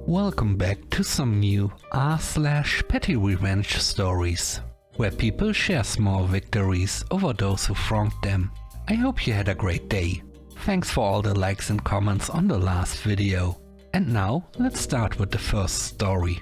Welcome back to some new r/PettyRevenge stories, where people share small victories over those who wronged them. I hope you had a great day. Thanks for all the likes and comments on the last video. And now let's start with the first story.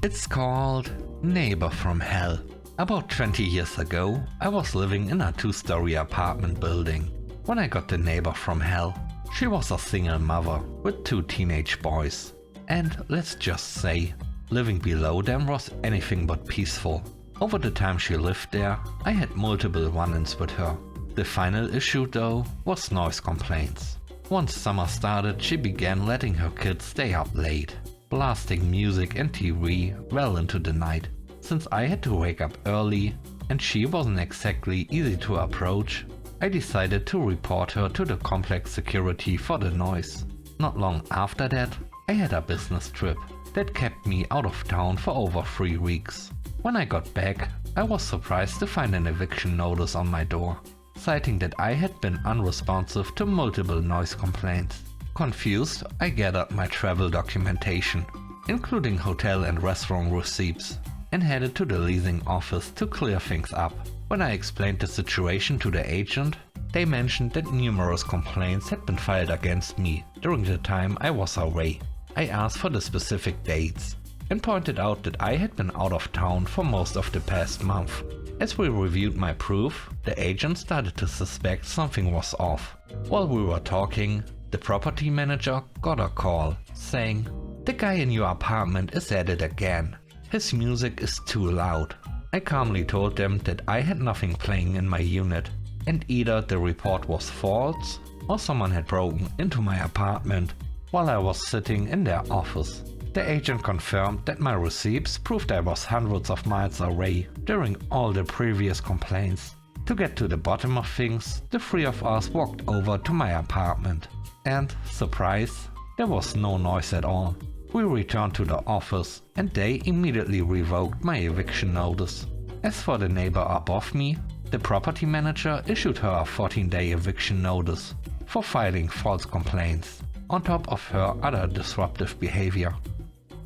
It's called Neighbor from Hell. About 20 years ago, I was living in a 2-story apartment building when I got the neighbor from hell. She was a single mother with 2 teenage boys. And let's just say, living below them was anything but peaceful. Over the time she lived there, I had multiple run-ins with her. The final issue though was noise complaints. Once summer started, she began letting her kids stay up late, blasting music and TV well into the night. Since I had to wake up early and she wasn't exactly easy to approach, I decided to report her to the complex security for the noise. Not long after that, I had a business trip that kept me out of town for over 3 weeks. When I got back, I was surprised to find an eviction notice on my door, citing that I had been unresponsive to multiple noise complaints. Confused, I gathered my travel documentation, including hotel and restaurant receipts, and headed to the leasing office to clear things up. When I explained the situation to the agent, they mentioned that numerous complaints had been filed against me during the time I was away. I asked for the specific dates and pointed out that I had been out of town for most of the past month. As we reviewed my proof, the agent started to suspect something was off. While we were talking, the property manager got a call saying, "The guy in your apartment is at it again. His music is too loud." I calmly told them that I had nothing playing in my unit, and either the report was false or someone had broken into my apartment while I was sitting in their office. The agent confirmed that my receipts proved I was hundreds of miles away during all the previous complaints. To get to the bottom of things, the 3 of us walked over to my apartment. And, surprise, there was no noise at all. We returned to the office and they immediately revoked my eviction notice. As for the neighbor above me, the property manager issued her a 14-day eviction notice for filing false complaints, on top of her other disruptive behavior.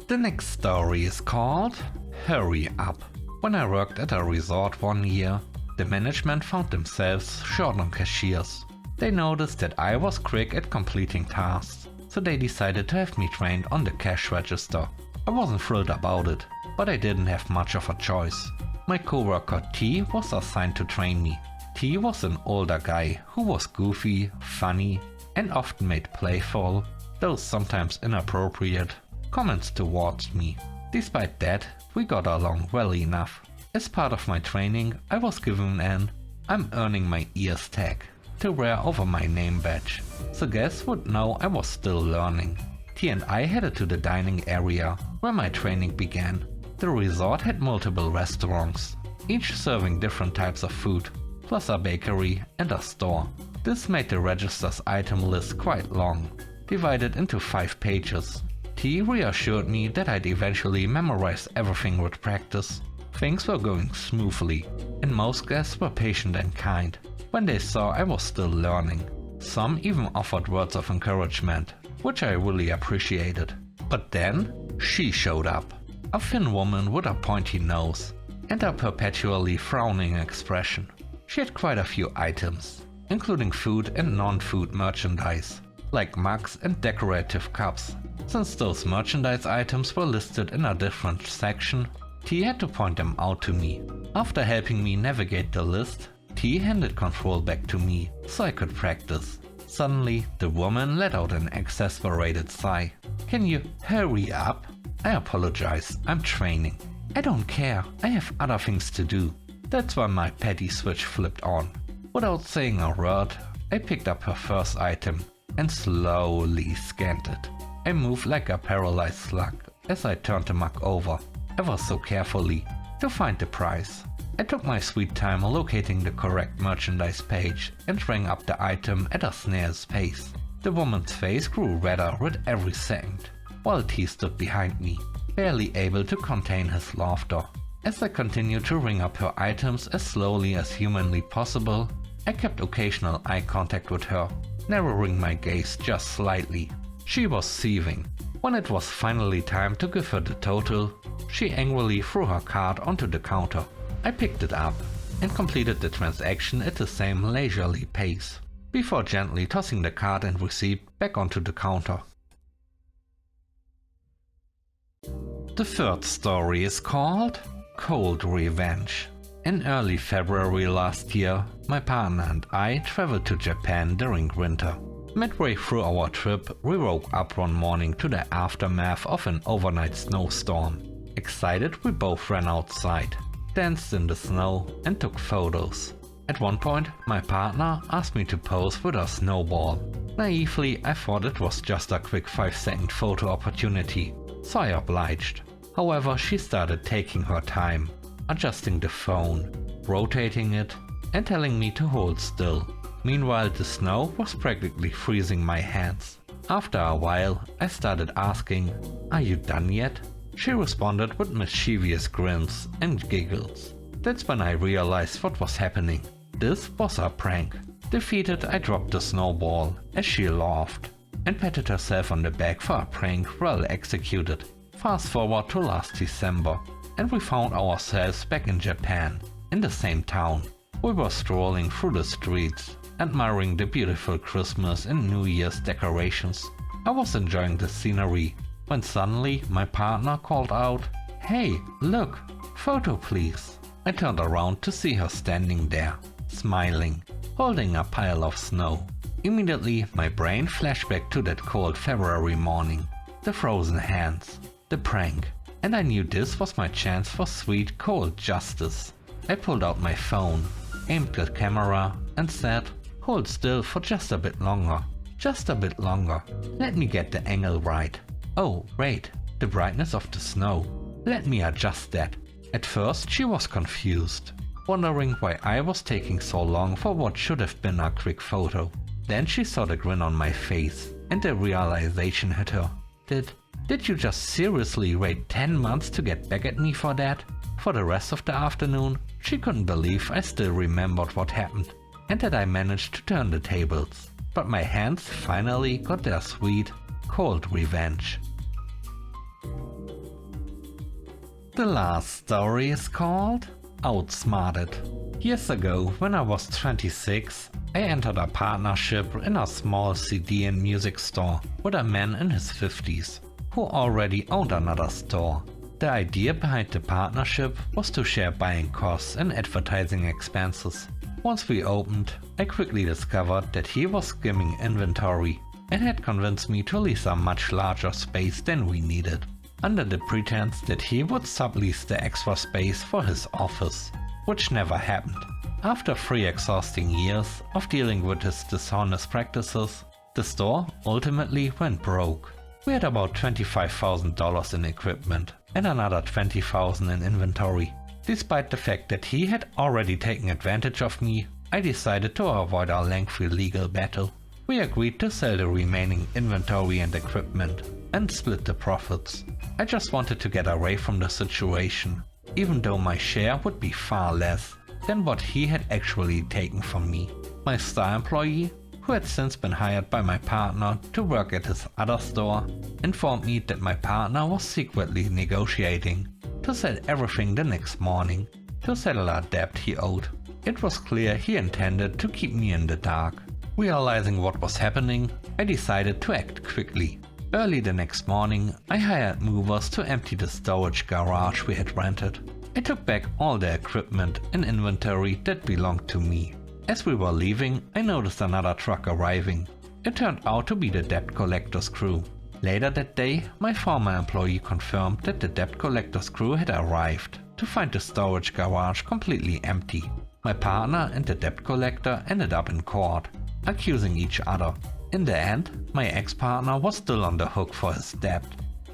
The next story is called Hurry Up. When I worked at a resort one year, the management found themselves short on cashiers. They noticed that I was quick at completing tasks, so they decided to have me trained on the cash register. I wasn't thrilled about it, but I didn't have much of a choice. My coworker T was assigned to train me. T was an older guy who was goofy, funny, and often made playful, though sometimes inappropriate, comments towards me. Despite that, we got along well enough. As part of my training, I was given an "I'm earning my ears" tag to wear over my name badge, so guests would know I was still learning. T and I headed to the dining area where my training began. The resort had multiple restaurants, each serving different types of food, plus a bakery and a store. This made the register's item list quite long, divided into 5 pages. T reassured me that I'd eventually memorize everything with practice. Things were going smoothly, and most guests were patient and kind when they saw I was still learning. Some even offered words of encouragement, which I really appreciated. But then, she showed up. A thin woman with a pointy nose and a perpetually frowning expression. She had quite a few items, including food and non-food merchandise, like mugs and decorative cups. Since those merchandise items were listed in a different section, T had to point them out to me. After helping me navigate the list, T handed control back to me so I could practice. Suddenly, the woman let out an exasperated sigh. "Can you hurry up?" I apologize, I'm training. "I don't care, I have other things to do." That's when my petty switch flipped on. Without saying a word, I picked up her first item and slowly scanned it. I moved like a paralyzed slug as I turned the mug over, ever so carefully, to find the price. I took my sweet time locating the correct merchandise page and rang up the item at a snail's pace. The woman's face grew redder with every second, while T stood behind me, barely able to contain his laughter. As I continued to ring up her items as slowly as humanly possible, I kept occasional eye contact with her, narrowing my gaze just slightly. She was seething. When it was finally time to give her the total, she angrily threw her card onto the counter. I picked it up and completed the transaction at the same leisurely pace, before gently tossing the card and receipt back onto the counter. The third story is called Cold Revenge. In early February last year, my partner and I traveled to Japan during winter. Midway through our trip, we woke up one morning to the aftermath of an overnight snowstorm. Excited, we both ran outside, danced in the snow and took photos. At one point, my partner asked me to pose with a snowball. Naively, I thought it was just a quick 5-second photo opportunity, so I obliged. However, she started taking her time, adjusting the phone, rotating it, and telling me to hold still. Meanwhile, the snow was practically freezing my hands. After a while, I started asking, "Are you done yet?" She responded with mischievous grins and giggles. That's when I realized what was happening. This was a prank. Defeated, I dropped the snowball as she laughed and patted herself on the back for a prank well executed. Fast forward to last December, and we found ourselves back in Japan, in the same town. We were strolling through the streets, admiring the beautiful Christmas and New Year's decorations. I was enjoying the scenery, when suddenly my partner called out, "Hey, look, photo please." I turned around to see her standing there, smiling, holding a pile of snow. Immediately my brain flashed back to that cold February morning, the frozen hands, the prank, and I knew this was my chance for sweet cold justice. I pulled out my phone, aimed the camera and said, "Hold still for just a bit longer. Just a bit longer. Let me get the angle right. Oh, wait, the brightness of the snow. Let me adjust that." At first she was confused, wondering why I was taking so long for what should have been a quick photo. Then she saw the grin on my face and the realization hit her. Did you just seriously wait 10 months to get back at me for that? For the rest of the afternoon, she couldn't believe I still remembered what happened and that I managed to turn the tables. But my hands finally got their sweet, cold revenge. The last story is called Outsmarted. Years ago, when I was 26, I entered a partnership in a small CD and music store with a man in his 50s who already owned another store. The idea behind the partnership was to share buying costs and advertising expenses. Once we opened, I quickly discovered that he was skimming inventory and had convinced me to lease a much larger space than we needed, under the pretense that he would sublease the extra space for his office, which never happened. After 3 exhausting years of dealing with his dishonest practices, the store ultimately went broke. We had about $25,000 in equipment and another $20,000 in inventory. Despite the fact that he had already taken advantage of me, I decided to avoid a lengthy legal battle. We agreed to sell the remaining inventory and equipment and split the profits. I just wanted to get away from the situation, even though my share would be far less than what he had actually taken from me. My star employee, who had since been hired by my partner to work at his other store, informed me that my partner was secretly negotiating to sell everything the next morning to settle a debt he owed. It was clear he intended to keep me in the dark. Realizing what was happening, I decided to act quickly. Early the next morning, I hired movers to empty the storage garage we had rented. I took back all the equipment and inventory that belonged to me. As we were leaving, I noticed another truck arriving. It turned out to be the debt collector's crew. Later that day, my former employee confirmed that the debt collector's crew had arrived to find the storage garage completely empty. My partner and the debt collector ended up in court, accusing each other. In the end, my ex-partner was still on the hook for his debt.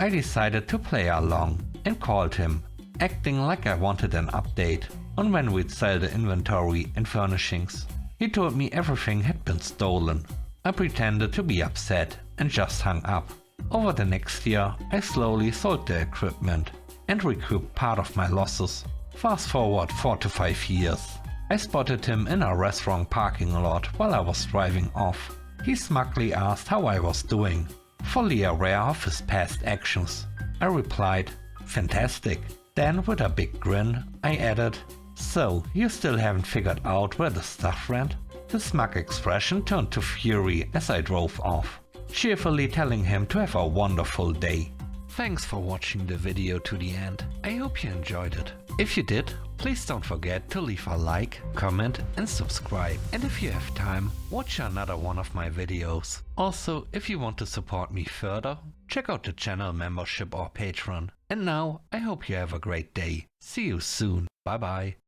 I decided to play along and called him, acting like I wanted an update on when we'd sell the inventory and furnishings. He told me everything had been stolen. I pretended to be upset and just hung up. Over the next year, I slowly sold the equipment and recouped part of my losses. Fast forward 4 to 5 years. I spotted him in a restaurant parking lot while I was driving off. He smugly asked how I was doing. fully aware of his past actions. I replied, "Fantastic." Then with a big grin, I added, "So, you still haven't figured out where the stuff went?" His smug expression turned to fury as I drove off, cheerfully telling him to have a wonderful day. Thanks for watching the video to the end. I hope you enjoyed it. If you did, please don't forget to leave a like, comment and subscribe. And if you have time, watch another one of my videos. Also, if you want to support me further, check out the channel membership or Patreon. And now, I hope you have a great day. See you soon. Bye bye.